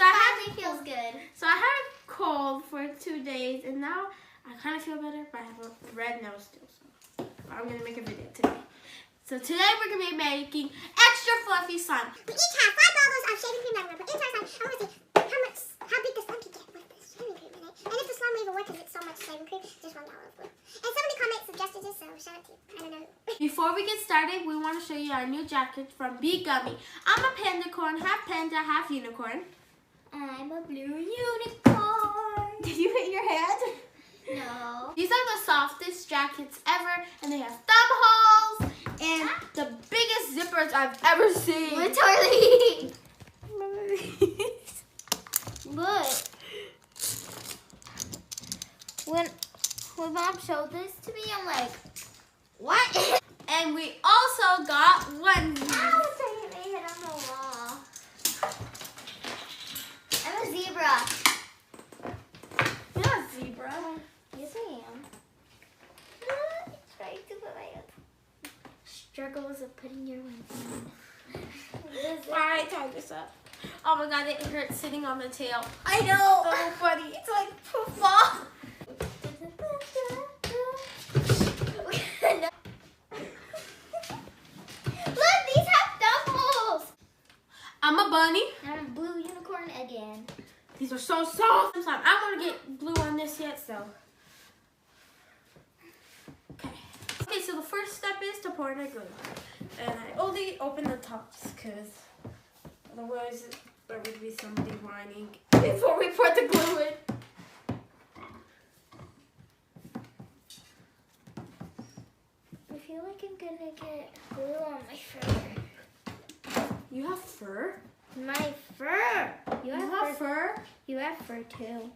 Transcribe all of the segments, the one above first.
finally feels good. So I had a cold for 2 days, and now I kind of feel better, but I have a red nose still. So I'm going to make a video today. So today we're going to be making extra fluffy slime. We each have 5 bottles of shaving cream that we're going to put into our slime. I want to see how big the slime can get with this shaving cream in it. And if the slime will even work because it's so much shaving cream, just $1 of glue. And somebody suggested this, so shout out to you. I don't know. Before we get started, we want to show you our new jacket from Bee Gummy. I'm a pandacorn, half panda, half unicorn. I'm a blue unicorn. Did you hit your head? No. These are the softest jackets ever, and they have thumb holes and the biggest zippers I've ever seen. Literally. But when Mom showed this to me, I'm like, what? And we also got onesies. Ow, I hit my head on the wall. I'm a zebra. You're not a zebra. Yes, I am. Trying to put my struggles of putting your wings on. Alright, tie this up. Oh my god, it hurts sitting on the tail. I know. So funny. It's like poof off. Look, these have doubles. I'm a bunny. I'm a blue unicorn again. These are so soft. I don't want to get glue on this yet, so. Okay, so the first step is to pour in the glue. And I only open the tops because otherwise there would be somebody whining before we put the glue in. I feel like I'm gonna get glue on my fur. You have fur? My fur. You have fur? You have fur too.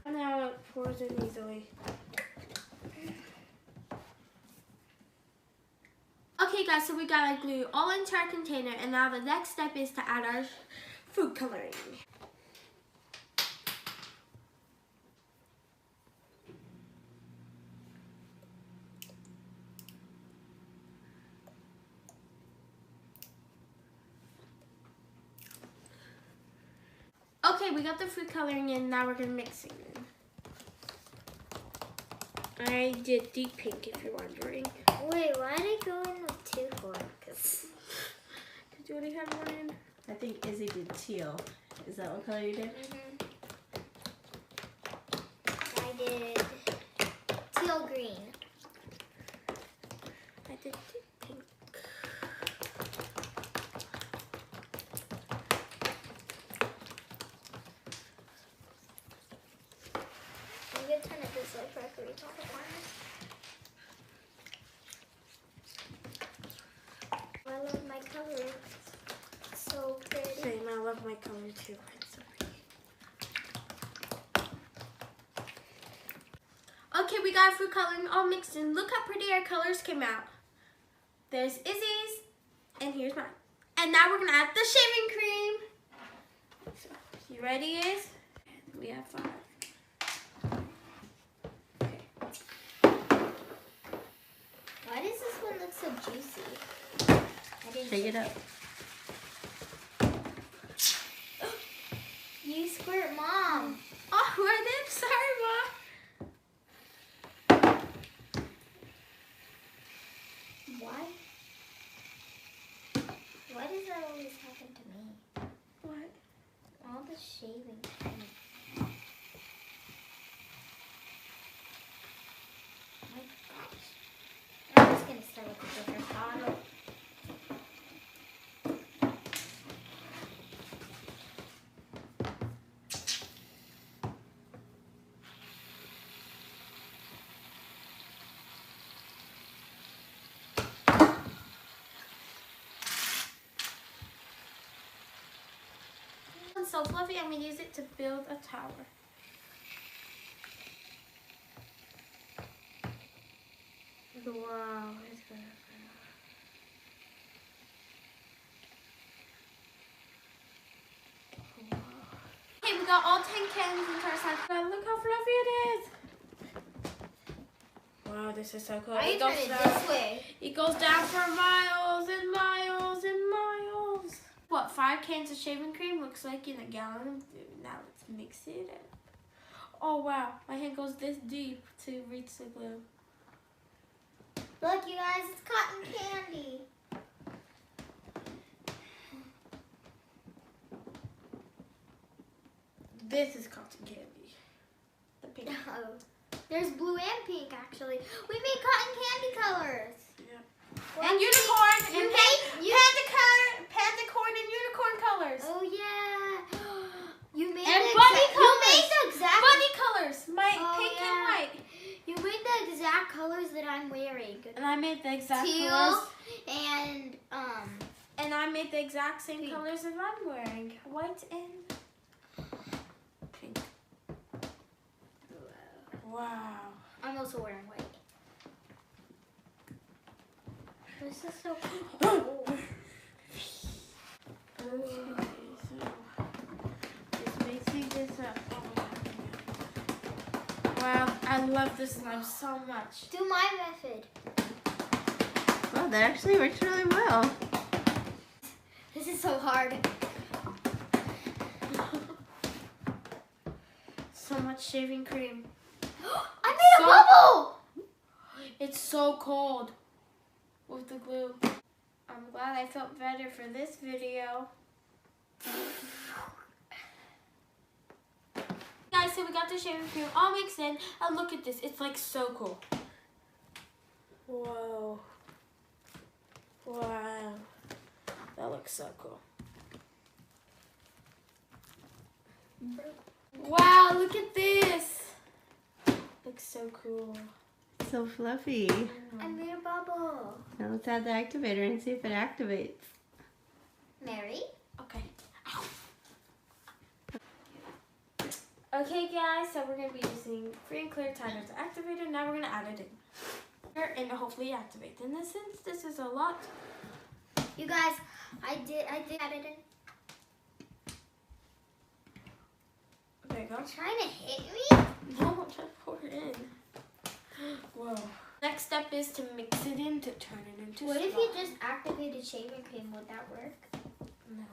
And now it pours in easily. Okay guys, so we got our glue all into our container, and now the next step is to add our food coloring. Okay, we got the food coloring in, now we're gonna mix it in. I did deep pink if you're wondering. Wait, why did I go in with 2 for? Because did you already have one in? I think Izzy did teal. Is that what color you did? I did teal green. I did deep pink. I'm going to turn it this way for I can reach all the corners. I love my color. It's so pretty. Same, I love my color too. It's so pretty. Okay, we got food coloring all mixed in. Look how pretty our colors came out. There's Izzy's, and here's mine. And now we're gonna add the shaving cream. So, you ready, Iz? We have 5. Why does this one look so juicy? I didn't Shake it up. You squirt Mom. Oh, I did? Sorry, Mom. Why? Why does that always happen to me? What? All the shaving cream. Oh my gosh. I'm just gonna start with a different bottle. It's so fluffy, I'm gonna use it to build a tower. Wow, it's good. Wow. Okay, we got all 10 cans into our slime. Look how fluffy it is. Wow, this is so cool. I turn it this way. It goes down for miles and miles and miles. what 5 cans of shaving cream looks like in a gallon of food. Now let's mix it in. Oh wow, my hand goes this deep to reach the glue. Look, you guys, it's cotton candy. This is cotton candy. The pink. Oh, there's blue and pink actually. We made cotton candy colors. Yeah. Well, And unicorn you and made- panda corn and unicorn colors. Oh yeah. You made And the bunny exact, colors. You made the exact. Bunny colors. My Oh, pink yeah. and white. You made the exact colors that I'm wearing. And I made the exact Teal colors. and And I made the exact same pink. colors that I'm wearing. White and pink. Wow. I'm also wearing white. This is so cool. Okay, so just mixing this up. Wow, I love this slime so much. Do my method. Well, that actually works really well. This is so hard. So much shaving cream. I made a bubble! It's so cold with the glue. I'm glad I felt better for this video. Guys, so we got the shaving cream all mixed in, and look at this. It's like so cool. Whoa. Wow. That looks so cool. Wow, look at this. Looks so cool. So fluffy. I made a bubble. Now let's add the activator and see if it activates. Mary? Okay. Ow. Okay guys, so we're going to be using free and clear timer to activate it. Now we're going to add it in. And hopefully activate. And since this is a lot. You guys, I did add it in. There you go. Trying to hit me? No, I'm trying to pour it in. Whoa. Next step is to mix it in to turn it into What if slime. you just activated shaving cream? Would that work? No.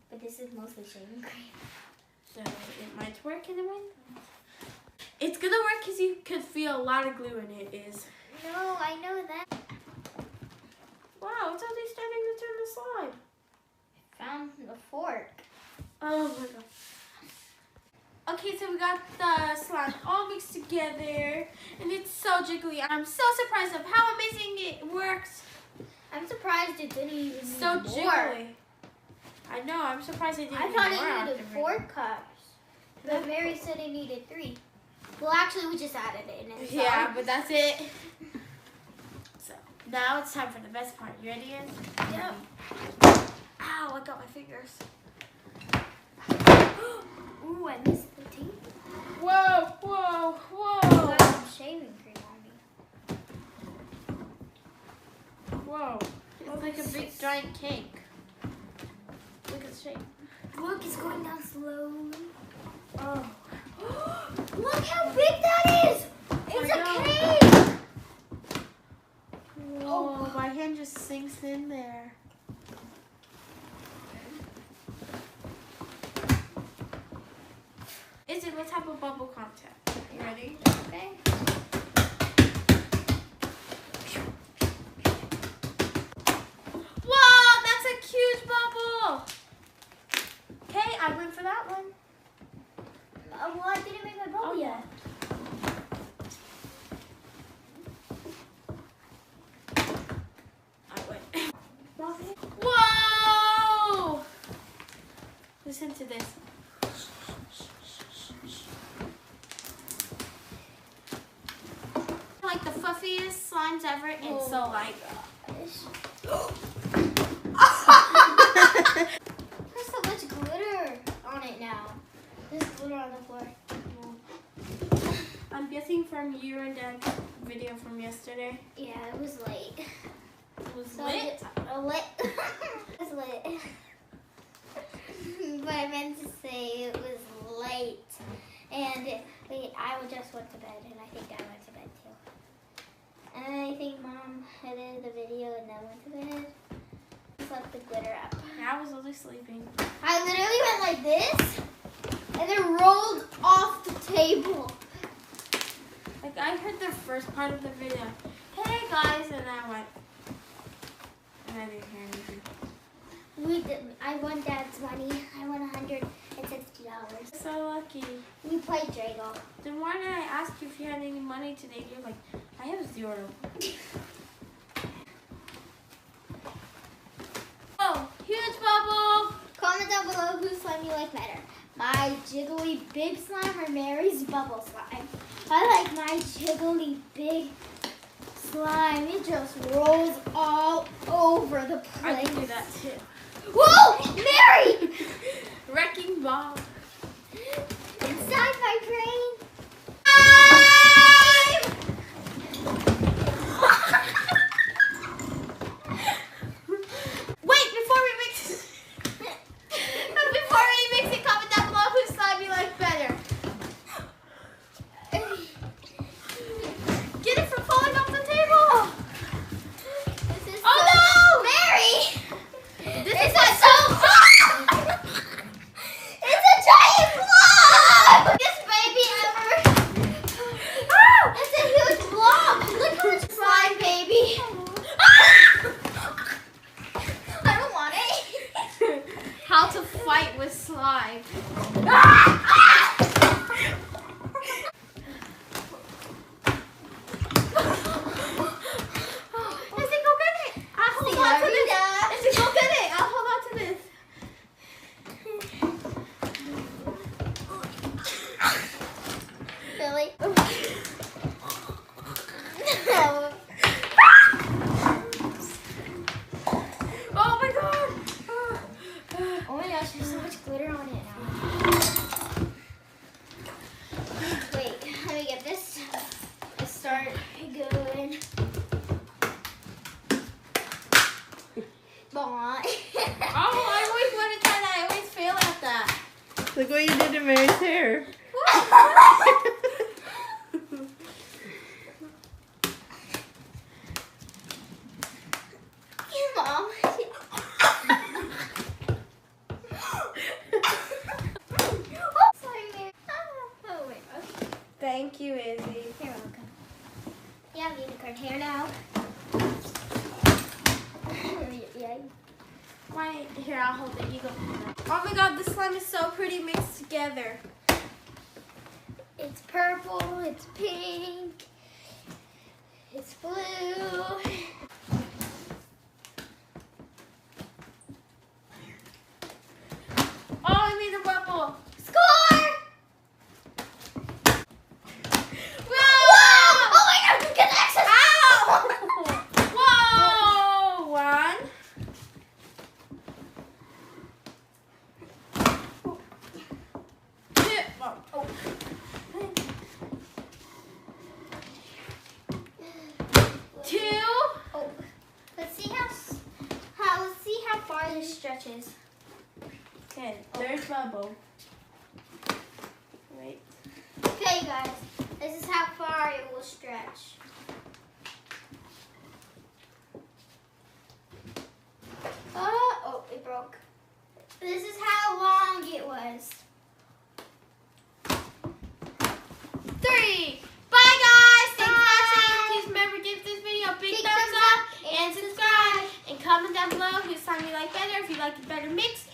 But this is mostly shaving cream. So it might work and it might not. It's going to work because you could feel a lot of glue in it is. No, I know that. Wow, it's already starting to turn to slime. Found the fork. Oh my god. Okay, so we got the slime all mixed together, and it's so jiggly. I'm so surprised of how amazing it works. I'm surprised it didn't even So need more. jiggly. I know, I'm surprised it didn't I need thought more it needed after 4 cups. But Mary said it needed 3. Well, actually, we just added it in. So. Yeah, but that's it. So, now it's time for the best part. You ready, Ann? Yep. Ow, I got my fingers. Ooh, I missed the tape. Whoa, whoa, whoa. I got some shaving cream on me. Whoa. It's like a big giant cake. Look at the shape. Look, it's going down slowly. Oh. Look how big that is! It's I a cake! Whoa, Oh. my hand just sinks in there. Izzy, let's have a bubble contest. You ready? Okay. Whoa, that's a huge bubble. Okay, I went for that one. Well, I didn't make my bubble yet. I went. Whoa! Listen to this. Like the fluffiest slimes ever, and so like. There's so much glitter on it now. There's glitter on the floor. I'm guessing from you and Dad's video from yesterday. Yeah, it was late. It was So lit. Lit. It was lit. But I meant to say it was late. And I just went to bed, and I think Dad went to bed too. And I think Mom edited the video and then went to bed. flipped the glitter up. I was only sleeping. I literally went like this, and then rolled off the table. Like I heard the first part of the video. Hey guys, and I went. And I didn't hear anything. I won Dad's money. I won $160. So lucky. We played Drago. Then why did I ask you if you had any money today? You're like, I have 0. Oh, huge bubble! Comment down below whose slime you like better. My jiggly big slime or Mary's bubble slime. I like my jiggly big slime. It just rolls all over the place. I can do that too. Whoa! Mary! Wrecking ball. Inside my brain. Wait, before we mix it, comment down below whose slime you like better. Get it from falling off the table. This is Oh no! Mary! This It's is a so It's a giant blob! Biggest baby ever. It's a huge blob. Look how much slime, baby. I don't want it. How to fight with slime. Izzy, go get it. I'll hold on to this. Izzy, go get it. I'll hold on to this. Really? Oh my god. Oh my gosh, there's so much glitter on it now. Wait, let me get this to start going. Oh, I always want to try that. I always fail at that. Look what you did to Mary's hair. Mom. Sorry, Mary. Oh, wait. Okay. Thank you, Izzy. You're welcome. You have unicorn hair now. Yeah. Why? Here, I'll hold it. You go. Oh my god, this slime is so pretty mixed together. It's purple, it's pink, it's blue. Oh, I made a bubble. Score! Whoa! Oh my god, get the extra! Ow! Whoa! One. Two. Oh. Two. Oh, let's see how far this stretches. Okay, third bubble. Wait. Okay, guys, this is how far it will stretch. Oh, it broke. This is how long it was. 3. Bye, guys. Thanks for watching. Please remember to give this video a big Big thumbs thumbs up up and subscribe. And comment down below whose slime you like better, if you like a better mix.